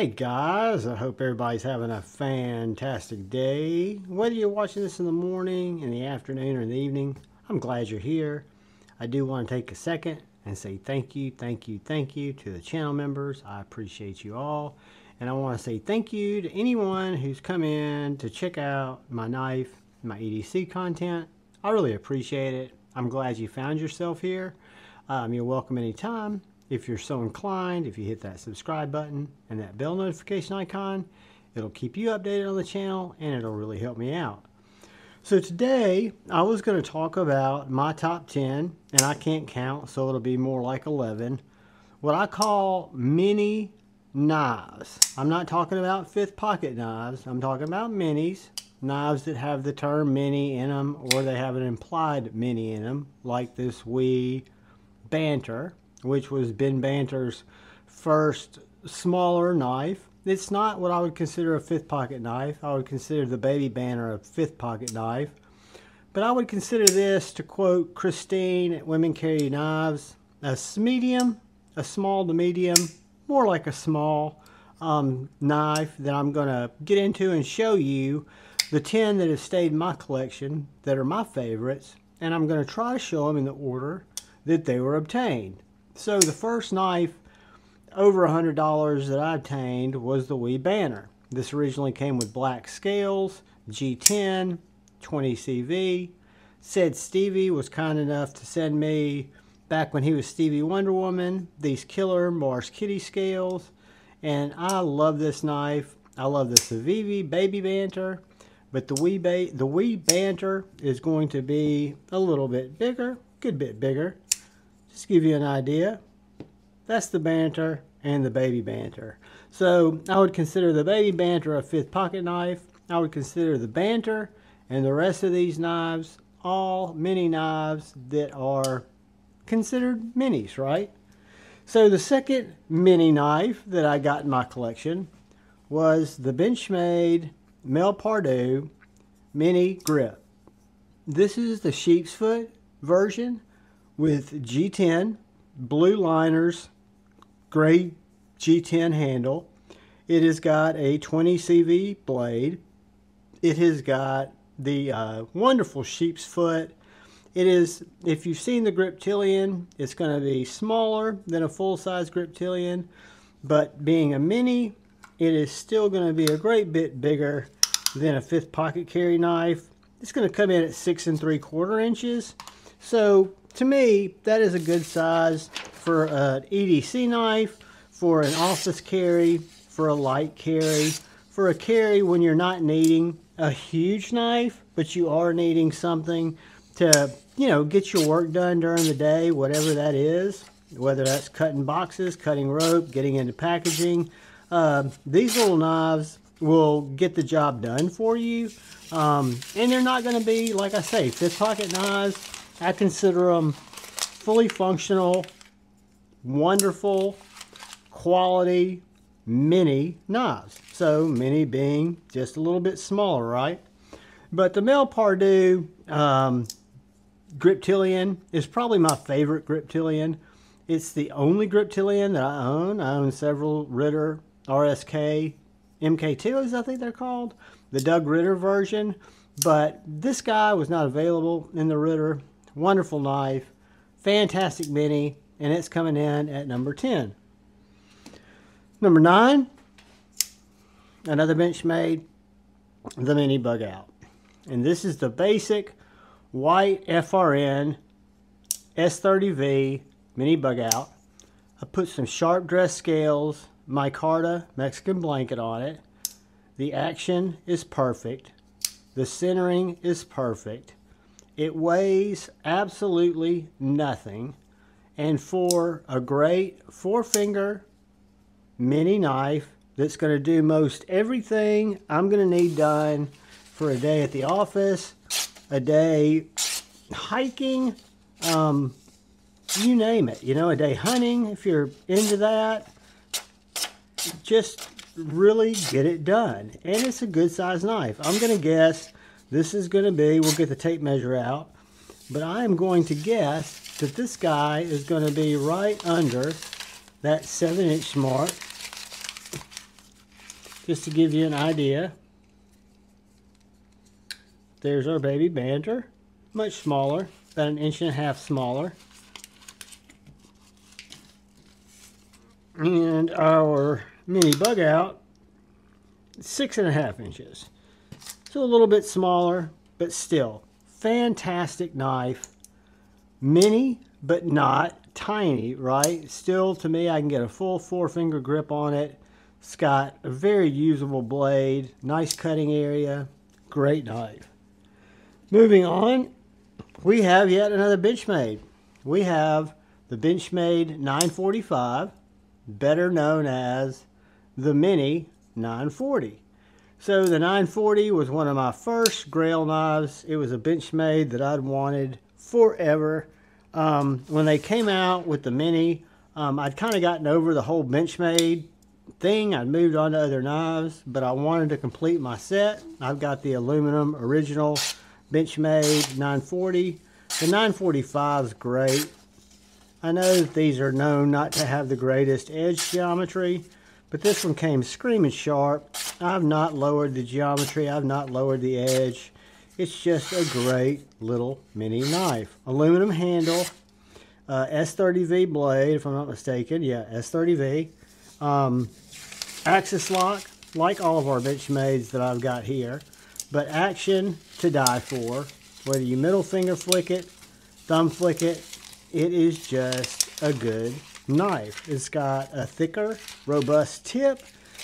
Hey guys, I hope everybody's having a fantastic day. Whether you're watching this in the morning, in the afternoon, or in the evening, I'm glad you're here. I do want to take a second and say thank you to the channel members. I appreciate you all. And I want to say thank you to anyone who's come in to check out my knife, my EDC content. I really appreciate it. I'm glad you found yourself here. You're welcome anytime. If you're so inclined, if you hit that subscribe button and that bell notification icon, it'll keep you updated on the channel and it'll really help me out. So today I was going to talk about my top 10, and I can't count, so it'll be more like 11, what I call mini knives. I'm not talking about fifth pocket knives. I'm talking about minis, knives that have the term mini in them, or they have an implied mini in them, like this WE Banter, which was Ben Banter's first smaller knife. It's not what I would consider a fifth pocket knife. I would consider the Baby Banter a fifth pocket knife. But I would consider this, to quote Christine at Women Carry Knives, a medium, a small to medium, more like a small knife that I'm going to get into and show you the 10 that have stayed in my collection that are my favorites. And I'm going to try to show them in the order that they were obtained. So the first knife over $100 that I obtained was the WE Banter. This originally came with black scales, G10, 20 CV. Said Stevie was kind enough to send me, back when he was Stevie Wonder Woman, these killer Mars Kitty scales. And I love this knife. I love the Civivi Baby Banter. But the WE Banter is going to be a little bit bigger, good bit bigger. Just to give you an idea, that's the Banter and the Baby Banter. So I would consider the Baby Banter a fifth pocket knife. I would consider the Banter and the rest of these knives all mini knives that are considered minis, right? So the second mini knife that I got in my collection was the Benchmade Mel Pardo Mini Grip. This is the sheep's foot version with G10, blue liners, gray G10 handle. It has got a 20 CV blade. It has got the wonderful sheep's foot. It is, if you've seen the Griptilian, it's going to be smaller than a full-size Griptilian, but being a mini, it is still going to be a great bit bigger than a fifth pocket carry knife. It's going to come in at 6 3/4 inches. So to me, that is a good size for an EDC knife, for an office carry, for a light carry, for a carry when you're not needing a huge knife, but you are needing something to, you know, get your work done during the day, whatever that is, whether that's cutting boxes, cutting rope, getting into packaging. These little knives will get the job done for you. And they're not going to be, like I say, fifth pocket knives. I consider them fully functional, wonderful, quality, mini knives. So mini being just a little bit smaller, right? But the Mel Pardo Griptilian is probably my favorite Griptilian. It's the only Griptilian that I own. I own several Ritter RSK MK2s, I think they're called, the Doug Ritter version. But this guy was not available in the Ritter. Wonderful knife, fantastic mini, and it's coming in at number 10. Number 9, another Benchmade, the Mini Bug Out. And this is the basic white FRN S30V Mini Bug Out. I put some sharp dress scales, micarta Mexican blanket on it. The action is perfect. The centering is perfect. It weighs absolutely nothing. And for a great 4-finger mini knife that's going to do most everything I'm going to need done for a day at the office, a day hiking, you name it, you know, a day hunting, if you're into that, just really get it done. And it's a good size knife. I'm going to guess this is going to be, we'll get the tape measure out, but I am going to guess that this guy is going to be right under that 7-inch mark. just to give you an idea. There's our baby banter, much smaller, about 1.5 inches smaller. And our mini bug out, 6.5 inches. So a little bit smaller, but still fantastic knife. Mini, but not tiny, right? Still, to me, I can get a full 4-finger grip on it. It's got a very usable blade, nice cutting area, great knife. Moving on, we have yet another Benchmade. We have the Benchmade 945, better known as the Mini 940. So the 940 was one of my first Grail knives. It was a Benchmade that I'd wanted forever. When they came out with the Mini, I'd kind of gotten over the whole Benchmade thing. I'd moved on to other knives, but I wanted to complete my set. I've got the aluminum original Benchmade 940. The 945 is great. I know that these are known not to have the greatest edge geometry, but this one came screaming sharp. I've not lowered the geometry. I've not lowered the edge. It's just a great little mini knife. Aluminum handle, S30V blade, if I'm not mistaken. Yeah, S30V. Axis lock, like all of our Benchmades that I've got here. But action to die for. Whether you middle finger flick it, thumb flick it, it is just a good knife. It's got a thicker, robust tip.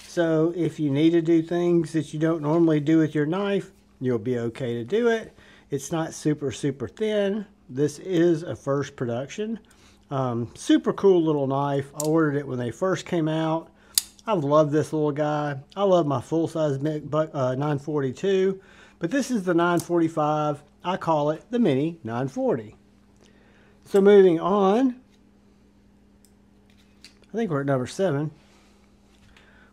So if you need to do things that you don't normally do with your knife, you'll be okay to do it. It's not super, super thin. This is a first production. Super cool little knife. I ordered it when they first came out. I've loved this little guy. I love my full-size 942, but this is the 945. I call it the Mini 940. So moving on, I think we're at number 7.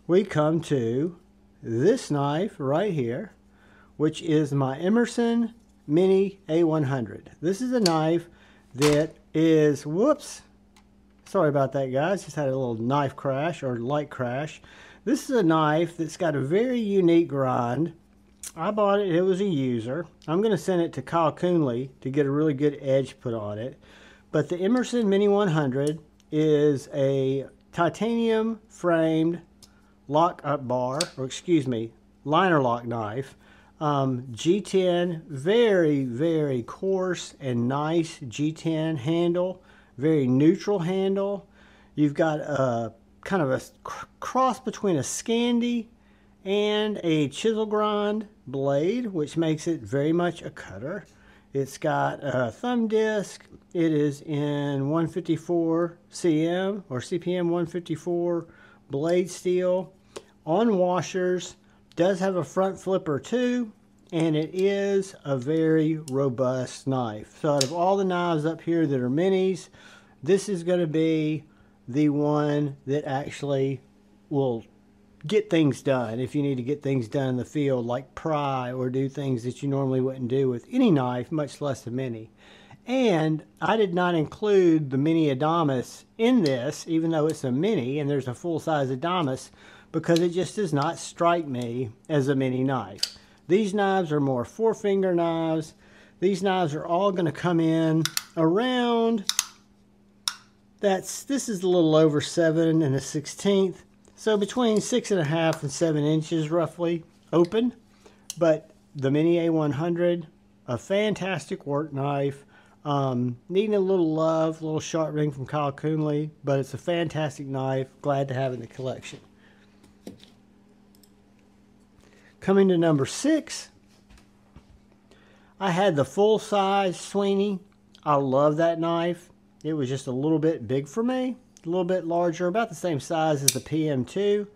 We come to this knife right here, which is my Emerson Mini A100. This is a knife that is, whoops, sorry about that, guys. Just had a little knife crash or light crash. This is a knife that's got a very unique grind. I bought it. It was a user. I'm going to send it to Kyle Coonley to get a really good edge put on it. But the Emerson Mini 100 is a titanium framed lock-up bar, or excuse me, liner lock knife. G10, very, very coarse and nice G10 handle. Very neutral handle. You've got a kind of a cross between a Scandi and a chisel grind blade, which makes it very much a cutter. It's got a thumb disc. It is in 154 cm or CPM 154 blade steel on washers. Does have a front flipper too, and it is a very robust knife. So out of all the knives up here that are minis, this is going to be the one that actually will get things done if you need to get things done in the field, like pry or do things that you normally wouldn't do with any knife, much less a mini. And I did not include the Mini Adamas in this, even though it's a mini and there's a full-size Adamas, because it just does not strike me as a mini knife. These knives are more 4-finger knives. These knives are all going to come in around, this is a little over 7 1/16. So between 6.5 and 7 inches roughly open. But the Mini A100, a fantastic work knife. Needing a little love, a little sharp ring from Kyle Coonley, but it's a fantastic knife. Glad to have it in the collection. Coming to number 6, I had the full-size Sweeney. I love that knife. It was just a little bit big for me, a little bit larger, about the same size as the PM2.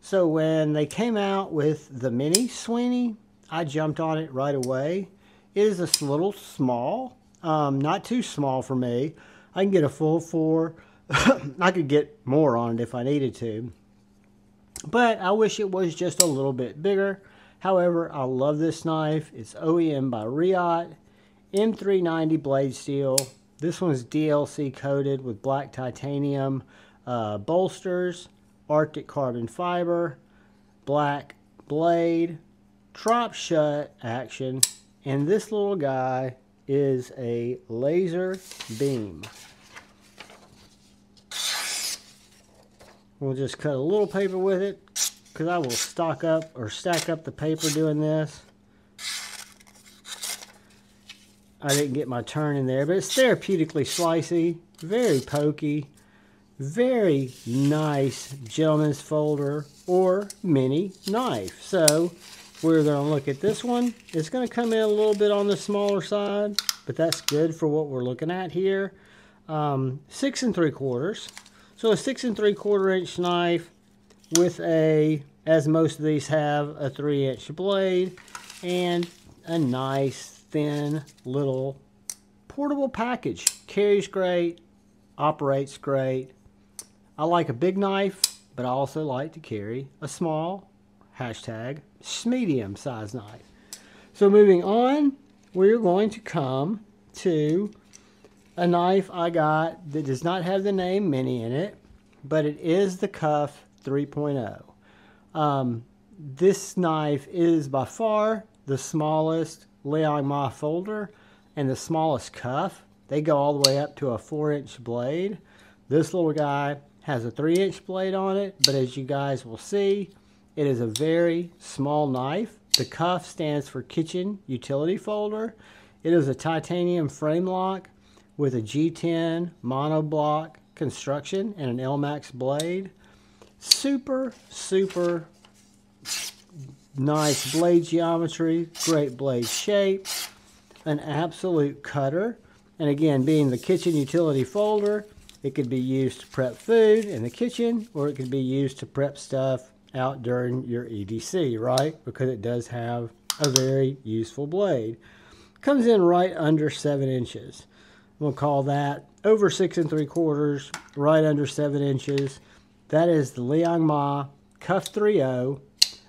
So when they came out with the Mini Sweeney, I jumped on it right away. It is a little small, not too small for me. I can get a full 4. I could get more on it if I needed to. But I wish it was just a little bit bigger. However, I love this knife. It's OEM by Riot, M390 blade steel. This one's DLC coated with black titanium bolsters, Arctic carbon fiber. black blade, drop shut action, and this little guy is a laser beam. We'll just cut a little paper with it because I will stack up the paper doing this. I didn't get my turn in there, but it's therapeutically slicey, very pokey, very nice gentleman's folder or mini knife. So we're going to look at this one. It's going to come in a little bit on the smaller side, but that's good for what we're looking at here. 6 3/4. So a 6 3/4 inch knife with a, as most of these have, a 3-inch blade and a nice thin little portable package. Carries great, operates great. I like a big knife, but I also like to carry a small, hashtag, medium size knife. So moving on, we're going to come to a knife I got that does not have the name Mini in it, but it is the Cuff 3.0. This knife is by far the smallest Liang Ma folder and the smallest cuff. They go all the way up to a 4-inch blade. This little guy has a 3-inch blade on it, but as you guys will see, it is a very small knife. The cuff stands for kitchen utility folder. It is a titanium frame lock with a G10 monoblock construction and an Elmax blade. Super, super nice blade geometry, great blade shape, an absolute cutter. And again, being the kitchen utility folder, it could be used to prep food in the kitchen, or it could be used to prep stuff out during your EDC, right? Because it does have a very useful blade. Comes in right under 7 inches. We'll call that over 6 3/4, right under 7 inches. That is the Liang Ma Cuff 3.0.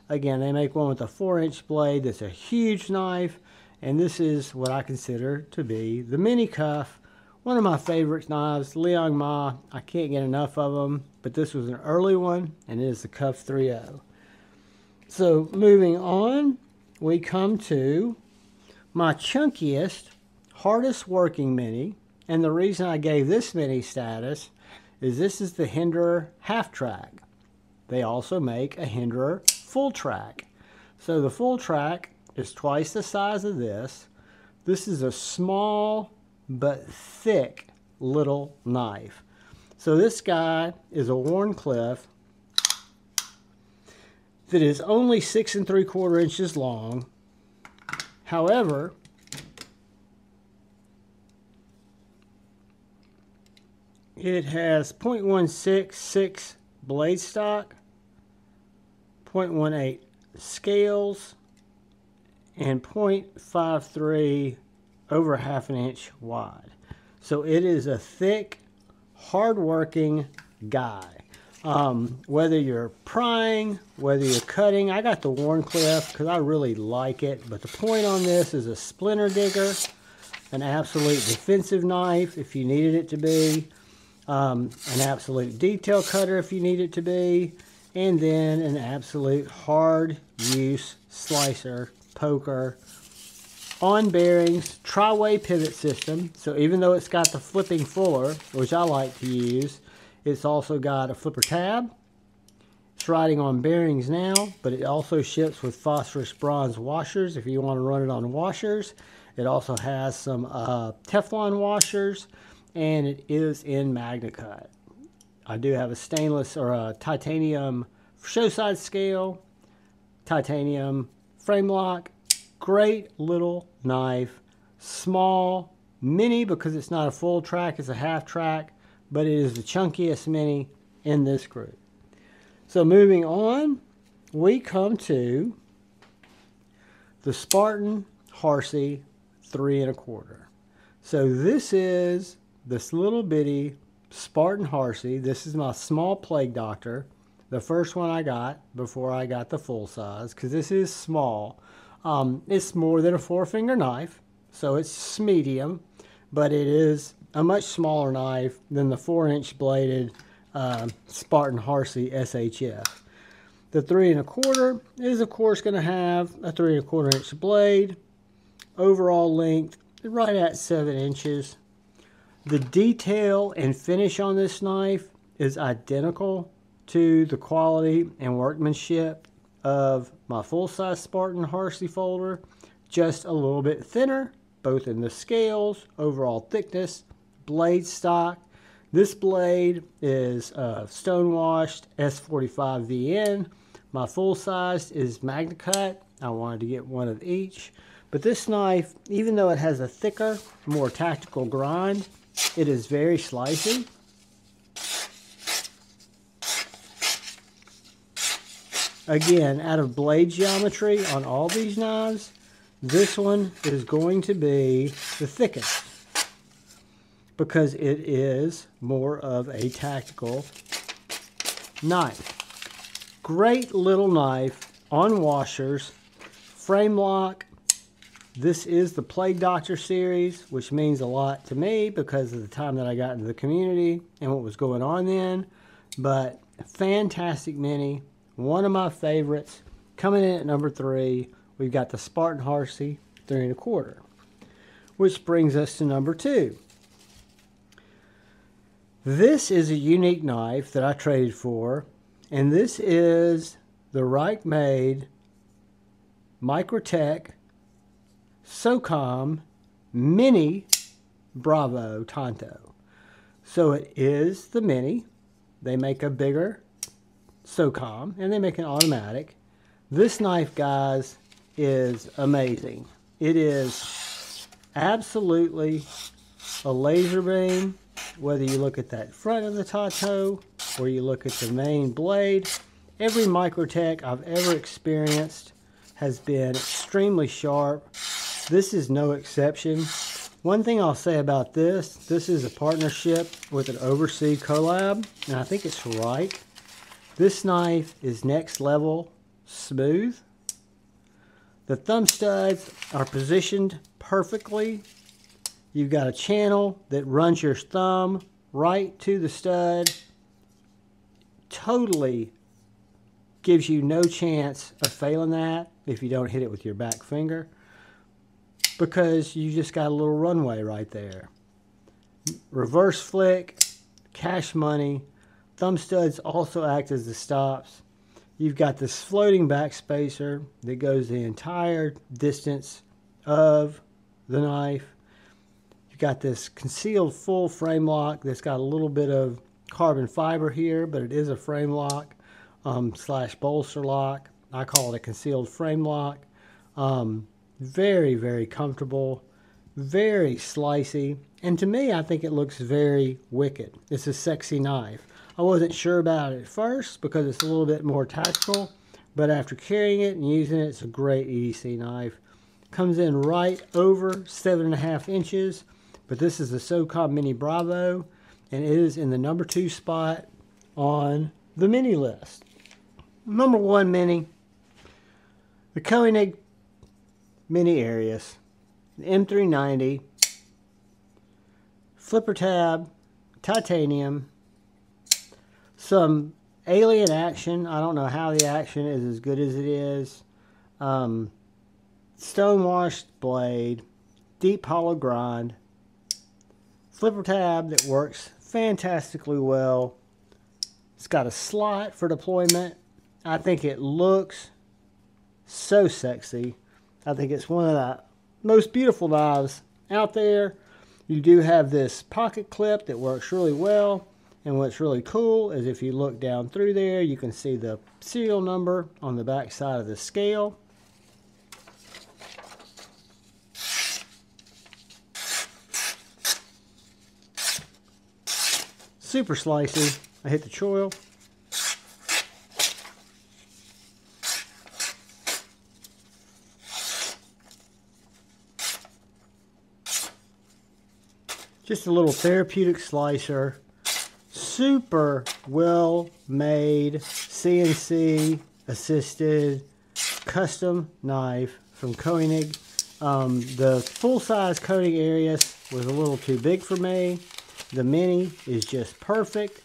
Again, they make one with a 4-inch blade that's a huge knife, and this is what I consider to be the Mini Cuff. One of my favorite knives, Liang Ma. I can't get enough of them, but this was an early one, and it is the Cuff 3.0. So moving on, we come to my chunkiest, hardest working Mini, and the reason I gave this Mini status is this is the Hinderer Half Track. They also make a Hinderer Full Track. So the Full Track is twice the size of this. This is a small but thick little knife. So this guy is a Wharncliffe that is only 6 3/4 inches long. However, it has 0.166 blade stock, 0.18 scales, and 0.53 over 1/2 inch wide. So it is a thick, hard-working guy. Whether you're prying, whether you're cutting, I got the Wharncliffe because I really like it. But the point on this is a splinter digger, an absolute defensive knife if you needed it to be, an absolute detail cutter if you need it to be, and then an absolute hard use slicer, poker, on bearings, tri-way pivot system. So even though it's got the flipping fuller, which I like to use, it's also got a flipper tab. It's riding on bearings now, but it also ships with phosphorus bronze washers if you want to run it on washers. It also has some Teflon washers, and it is in MagnaCut. I do have a stainless or a titanium show side scale, titanium frame lock. Great little knife, small, mini because it's not a full track, it's a half track, but it is the chunkiest Mini in this group. So moving on, we come to the Spartan Harsey 3 1/4. So this is this little bitty Spartan Harsey. This is my small Plague Doctor, the first one I got before I got the full size, because this is small. It's more than a 4-finger knife, so it's medium, but it is a much smaller knife than the 4-inch bladed Spartan Harsey SHF. The 3 1/4 is of course going to have a 3 1/4 inch blade. Overall length right at 7 inches. The detail and finish on this knife is identical to the quality and workmanship of my full-size Spartan Harcey folder, just a little bit thinner, both in the scales, overall thickness, blade stock. This blade is stone-washed S45 VN. My full-size is MagnaCut. I wanted to get one of each. But this knife, even though it has a thicker, more tactical grind, it is very slicey. Again, out of blade geometry on all these knives, this one is going to be the thickest because it is more of a tactical knife. Great little knife on washers, frame lock. This is the Plague Doctor series, which means a lot to me because of the time that I got into the community and what was going on then. But fantastic mini, one of my favorites. Coming in at number 3, we've got the Spartan Harcey 3 1/4, which brings us to number 2. This is a unique knife that I traded for, and this is the Reich-made Microtech SOCOM Mini Bravo Tanto. So it is the Mini. They make a bigger SOCOM and they make an automatic. This knife, guys, is amazing. It is absolutely a laser beam, whether you look at that front of the Tanto or you look at the main blade. Every Microtech I've ever experienced has been extremely sharp. This is no exception. One thing I'll say about this is a partnership with an overseas collab, and I think it's right. This knife is next level smooth. The thumb studs are positioned perfectly. You've got a channel that runs your thumb right to the stud. Totally gives you no chance of failing that if you don't hit it with your back finger, because you just got a little runway right there. Reverse flick, cash money. Thumb studs also act as the stops. You've got this floating back spacer that goes the entire distance of the knife. You've got this concealed full frame lock that's got a little bit of carbon fiber here, but it is a frame lock slash bolster lock. I call it a concealed frame lock. Very, very comfortable, very slicey, and to me, I think it looks very wicked. It's a sexy knife. I wasn't sure about it at first because it's a little bit more tactical, but after carrying it and using it, it's a great EDC knife. Comes in right over 7.5 inches, but this is the SOCOM Mini Bravo, and it is in the number 2 spot on the mini list. Number 1 mini, the Koenig Mini Arius, an M390, flipper tab, titanium, some alien action. I don't know how the action is as good as it is. Stone-washed blade, deep hollow grind, flipper tab that works fantastically well. It's got a slot for deployment. I think it looks so sexy. I think it's one of the most beautiful knives out there. You do have this pocket clip that works really well. And what's really cool is if you look down through there, you can see the serial number on the back side of the scale. Super slicey. I hit the choil. Just a little therapeutic slicer. Super well made CNC assisted custom knife from Koenig. The full size Koenig Arius was a little too big for me. The mini is just perfect.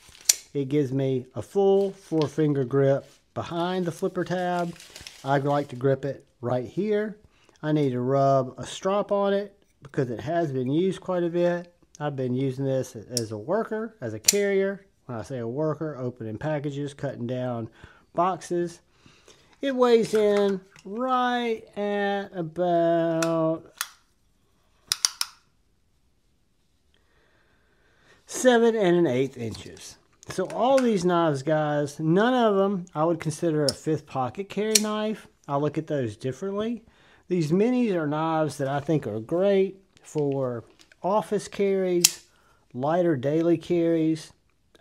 It gives me a full 4-finger grip behind the flipper tab. I like to grip it right here. I need to rub a strop on it because it has been used quite a bit. I've been using this as a worker, as a carrier. When I say a worker, opening packages, cutting down boxes. It weighs in right at about 7 1/8 inches. So all these knives, guys, none of them I would consider a fifth pocket carry knife. I look at those differently. These minis are knives that I think are great for office carries, lighter daily carries,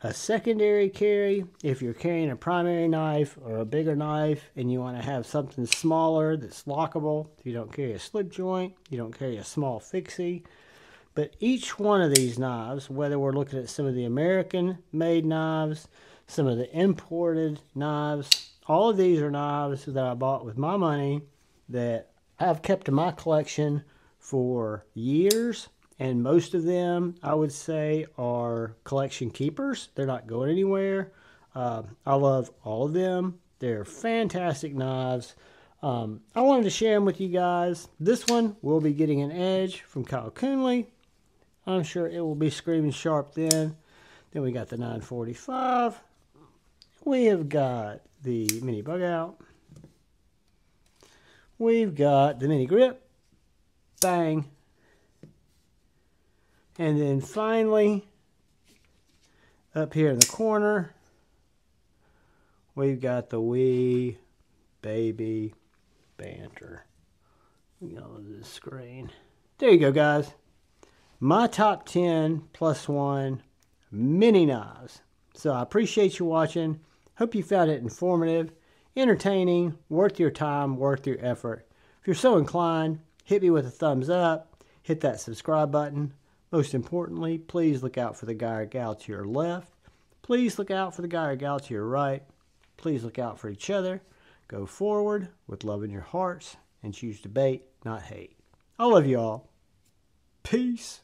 a secondary carry if you're carrying a primary knife or a bigger knife and you want to have something smaller that's lockable. You don't carry a slip joint, you don't carry a small fixie. But each one of these knives, whether we're looking at some of the American-made knives, some of the imported knives, all of these are knives that I bought with my money that I've kept in my collection for years. And most of them, I would say, are collection keepers. They're not going anywhere. I love all of them. They're fantastic knives. I wanted to share them with you guys. This one will be getting an edge from Kyle Coonley. I'm sure it will be screaming sharp then. Then we got the 945. We have got the mini bug out. We've got the mini grip. Bang. And then finally, up here in the corner, we've got the wee baby banter. Go to the screen. There you go, guys. My top 10 plus one mini knives. So I appreciate you watching. Hope you found it informative, entertaining, worth your time, worth your effort. If you're so inclined, hit me with a thumbs up, hit that subscribe button. Most importantly, please look out for the guy or gal to your left. Please look out for the guy or gal to your right. Please look out for each other. Go forward with love in your hearts and choose debate, not hate. I love you all. Peace.